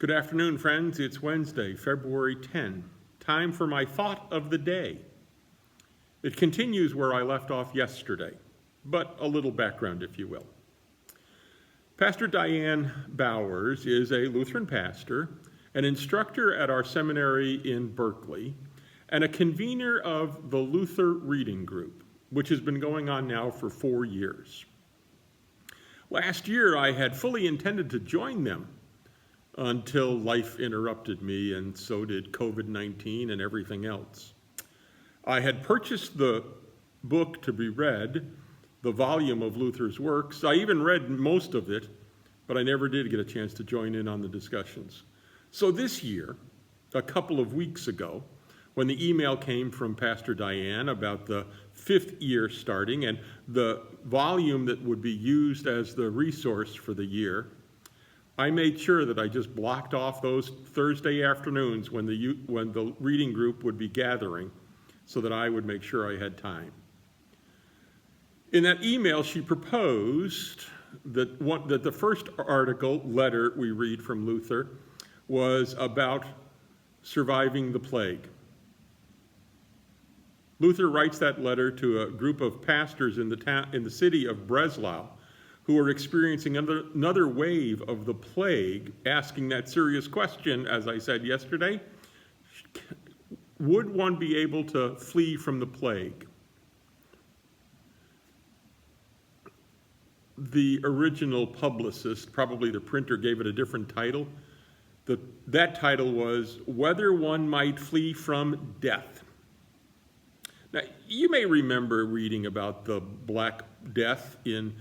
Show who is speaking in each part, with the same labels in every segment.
Speaker 1: Good afternoon, friends. It's Wednesday, February 10. Time for my thought of the day. It continues where I left off yesterday, but a little background, if you will. Pastor Diane Bowers is a Lutheran pastor, an instructor at our seminary in Berkeley, and a convener of the Luther Reading Group, which has been going on now for 4 years. Last year, I had fully intended to join them until life interrupted me, and so did COVID-19 and everything else. I had purchased the book to be read, the volume of Luther's works. I even read most of it, but I never did get a chance to join in on the discussions. So this year, a couple of weeks ago, when the email came from Pastor Diane about the 5th year starting and the volume that would be used as the resource for the year, I made sure that I just blocked off those Thursday afternoons when the reading group would be gathering so that I would make sure I had time. In that email, she proposed that the first letter we read from Luther was about surviving the plague. Luther writes that letter to a group of pastors in the city of Breslau who are experiencing another wave of the plague, asking that serious question, as I said yesterday: would one be able to flee from the plague? The original publicist, probably the printer, gave it a different title. That title was Whether One Might Flee from Death. Now, you may remember reading about the Black Death in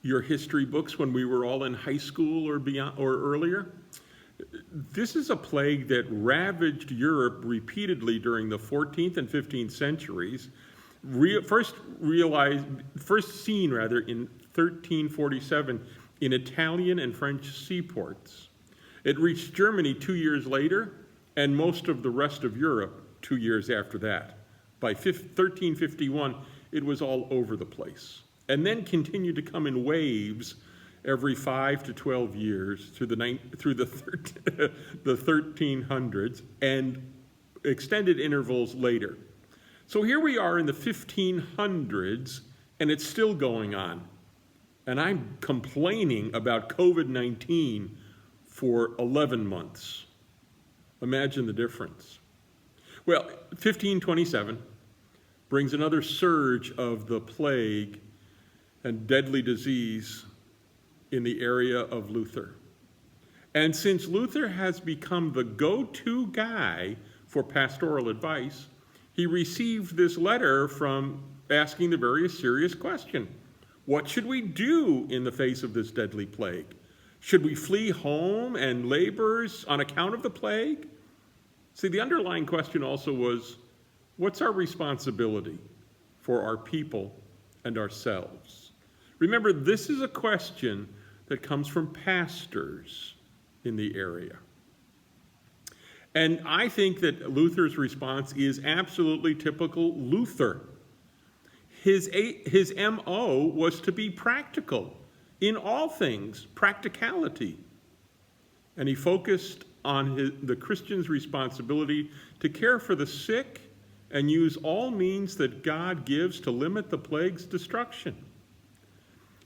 Speaker 1: your history books when we were all in high school or beyond or earlier. This is a plague that ravaged Europe repeatedly during the 14th and 15th centuries. First seen in 1347 in Italian and French seaports. It reached Germany 2 years later, and most of the rest of Europe 2 years after that. By 1351, it was all over the place, and then continued to come in waves every 5 to 12 years through the 1300s and extended intervals later. So here we are in the 1500s, and it's still going on. And I'm complaining about COVID-19 for 11 months. Imagine the difference. Well, 1527 brings another surge of the plague and deadly disease in the area of Luther. And since Luther has become the go-to guy for pastoral advice, he received this letter from asking the very serious question: what should we do in the face of this deadly plague? Should we flee home and labors on account of the plague? See, the underlying question also was, what's our responsibility for our people and ourselves? Remember, this is a question that comes from pastors in the area. And I think that Luther's response is absolutely typical Luther. His MO was to be practical in all things, practicality. And he focused on the Christian's responsibility to care for the sick and use all means that God gives to limit the plague's destruction.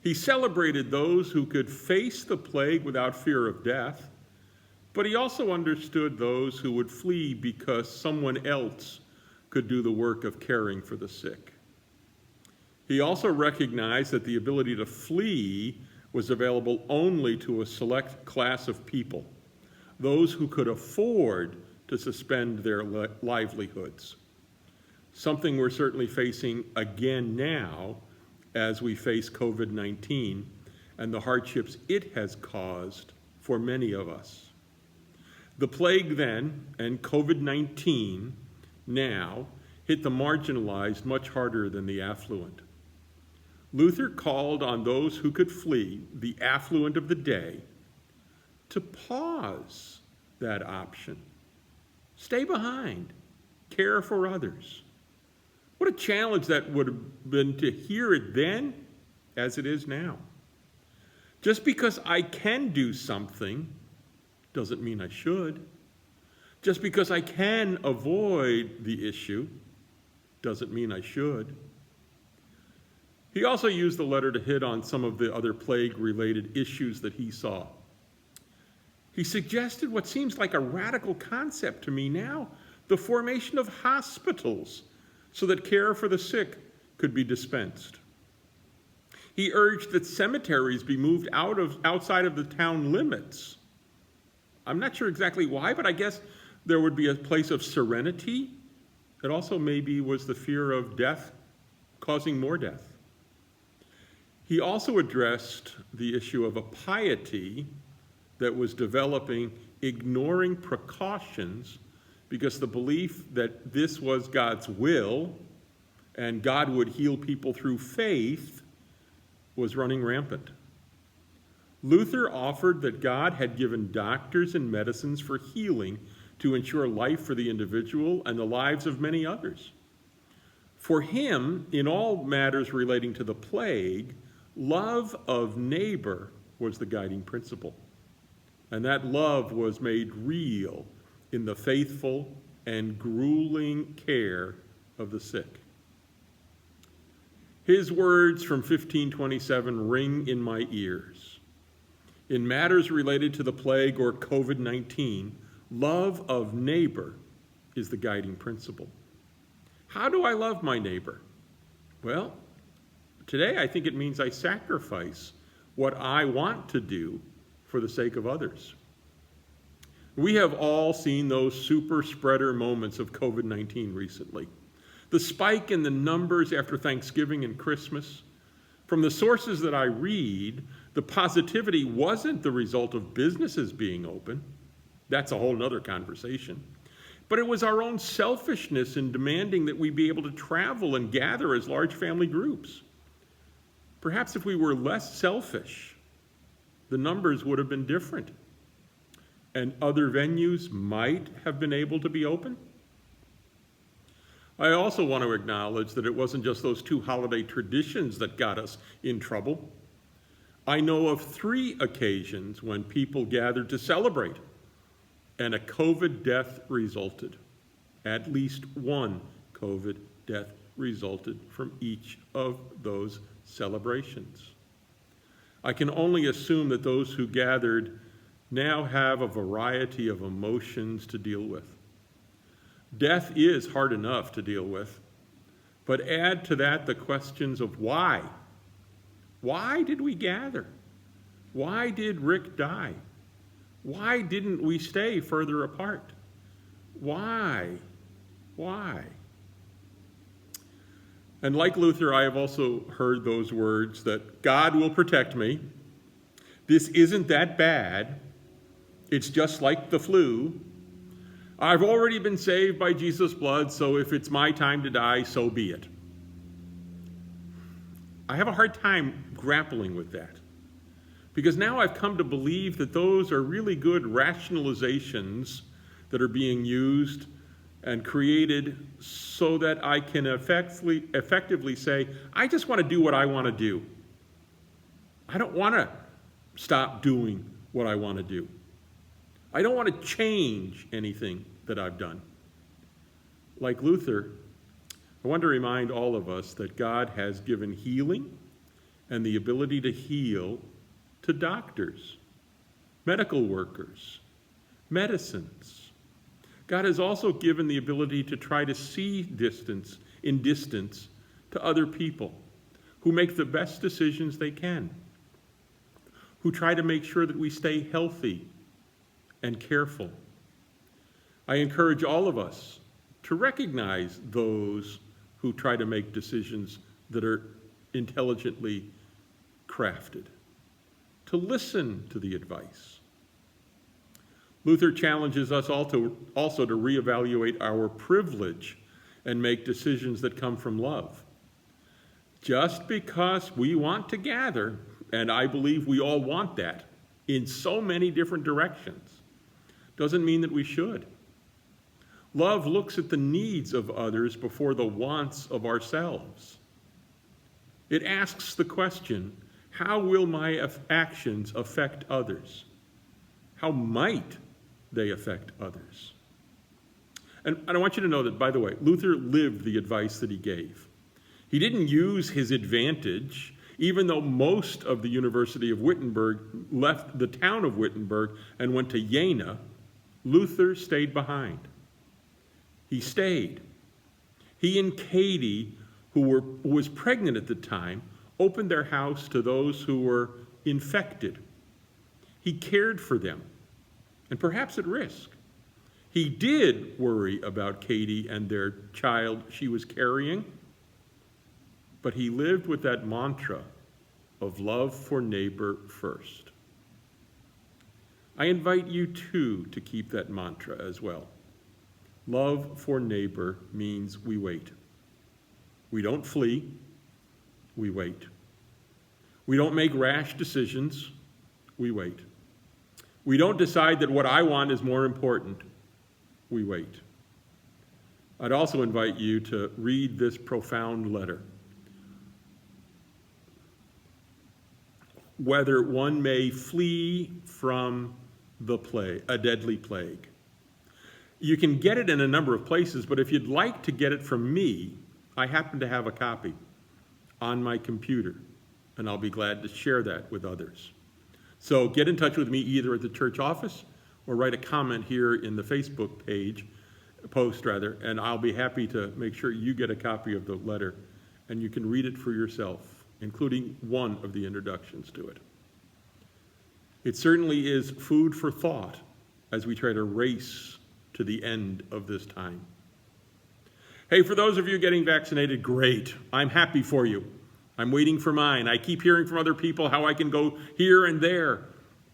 Speaker 1: He celebrated those who could face the plague without fear of death, but he also understood those who would flee because someone else could do the work of caring for the sick. He also recognized that the ability to flee was available only to a select class of people, those who could afford to suspend their livelihoods. Something we're certainly facing again now as we face COVID-19 and the hardships it has caused for many of us. The plague then, and COVID-19 now, hit the marginalized much harder than the affluent. Luther called on those who could flee, the affluent of the day, to pause that option. Stay behind. Care for others. What a challenge that would have been to hear it then as it is now. Just because I can do something doesn't mean I should. Just because I can avoid the issue doesn't mean I should. He also used the letter to hit on some of the other plague-related issues that he saw. He suggested what seems like a radical concept to me now, the formation of hospitals so that care for the sick could be dispensed. He urged that cemeteries be moved outside of the town limits. I'm not sure exactly why, but I guess there would be a place of serenity. It also maybe was the fear of death causing more death. He also addressed the issue of a piety that was developing, ignoring precautions because the belief that this was God's will and God would heal people through faith was running rampant. Luther offered that God had given doctors and medicines for healing to ensure life for the individual and the lives of many others. For him, in all matters relating to the plague, love of neighbor was the guiding principle. And that love was made real in the faithful and grueling care of the sick. His words from 1527 ring in my ears. In matters related to the plague or COVID-19, love of neighbor is the guiding principle. How do I love my neighbor? Well, today I think it means I sacrifice what I want to do for the sake of others. We have all seen those super spreader moments of COVID-19 recently. The spike in the numbers after Thanksgiving and Christmas. From the sources that I read, the positivity wasn't the result of businesses being open. That's a whole nother conversation. But it was our own selfishness in demanding that we be able to travel and gather as large family groups. Perhaps if we were less selfish, the numbers would have been different, and other venues might have been able to be open. I also want to acknowledge that it wasn't just those two holiday traditions that got us in trouble. I know of 3 occasions when people gathered to celebrate, and a COVID death resulted. At least one COVID death resulted from each of those celebrations. I can only assume that those who gathered now have a variety of emotions to deal with. Death is hard enough to deal with, but add to that the questions of why. Why did we gather? Why did Rick die? Why didn't we stay further apart? Why? Why? And like Luther, I have also heard those words that God will protect me. This isn't that bad. It's just like the flu. I've already been saved by Jesus' blood, so if it's my time to die, so be it. I have a hard time grappling with that, because now I've come to believe that those are really good rationalizations that are being used and created so that I can effectively say, I just want to do what I want to do. I don't want to stop doing what I want to do. I don't want to change anything that I've done. Like Luther, I want to remind all of us that God has given healing and the ability to heal to doctors, medical workers, medicines. God has also given the ability to try to see distance to other people who make the best decisions they can, who try to make sure that we stay healthy and careful. I encourage all of us to recognize those who try to make decisions that are intelligently crafted, to listen to the advice. Luther challenges us also to reevaluate our privilege and make decisions that come from love. Just because we want to gather, and I believe we all want that in so many different directions, doesn't mean that we should. Love looks at the needs of others before the wants of ourselves. It asks the question, how will my actions affect others? How might they affect others. And I want you to know that, by the way, Luther lived the advice that he gave. He didn't use his advantage, even though most of the University of Wittenberg left the town of Wittenberg and went to Jena. Luther stayed behind. He stayed. He and Katie, who was pregnant at the time, opened their house to those who were infected. He cared for them, and perhaps at risk. He did worry about Katie and their child she was carrying, but he lived with that mantra of love for neighbor first. I invite you too to keep that mantra as well. Love for neighbor means we wait. We don't flee, we wait. We don't make rash decisions, we wait. We don't decide that what I want is more important, we wait. I'd also invite you to read this profound letter. Whether one may flee from the plague, a deadly plague. You can get it in a number of places, but if you'd like to get it from me, I happen to have a copy on my computer, and I'll be glad to share that with others. So get in touch with me either at the church office or write a comment here in the Facebook post, and I'll be happy to make sure you get a copy of the letter and you can read it for yourself, including one of the introductions to it. It certainly is food for thought as we try to race to the end of this time. Hey, for those of you getting vaccinated, great. I'm happy for you. I'm waiting for mine. I keep hearing from other people how I can go here and there.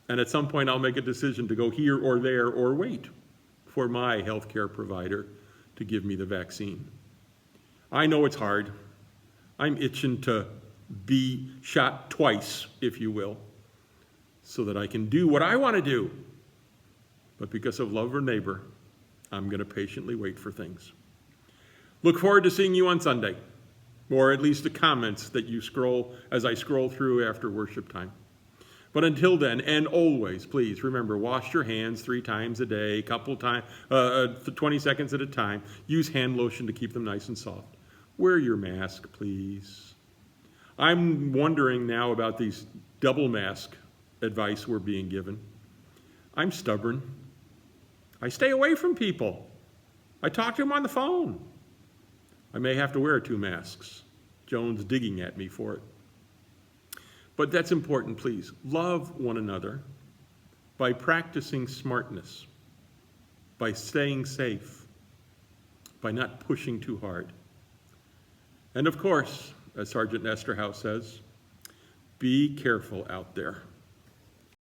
Speaker 1: And at some point, I'll make a decision to go here or there or wait for my healthcare provider to give me the vaccine. I know it's hard. I'm itching to be shot twice, if you will, so that I can do what I want to do. But because of love for neighbor, I'm going to patiently wait for things. Look forward to seeing you on Sunday, or at least the comments that you scroll as I scroll through after worship time. But until then, and always, please remember, wash your hands 3 times a day, 20 seconds at a time. Use hand lotion to keep them nice and soft. Wear your mask, please. I'm wondering now about these double mask advice we're being given. I'm stubborn. I stay away from people. I talk to them on the phone. I may have to wear 2 masks. Joan's digging at me for it. But that's important, please. Love one another by practicing smartness, by staying safe, by not pushing too hard. And of course, as Sergeant Nesterhouse says, be careful out there.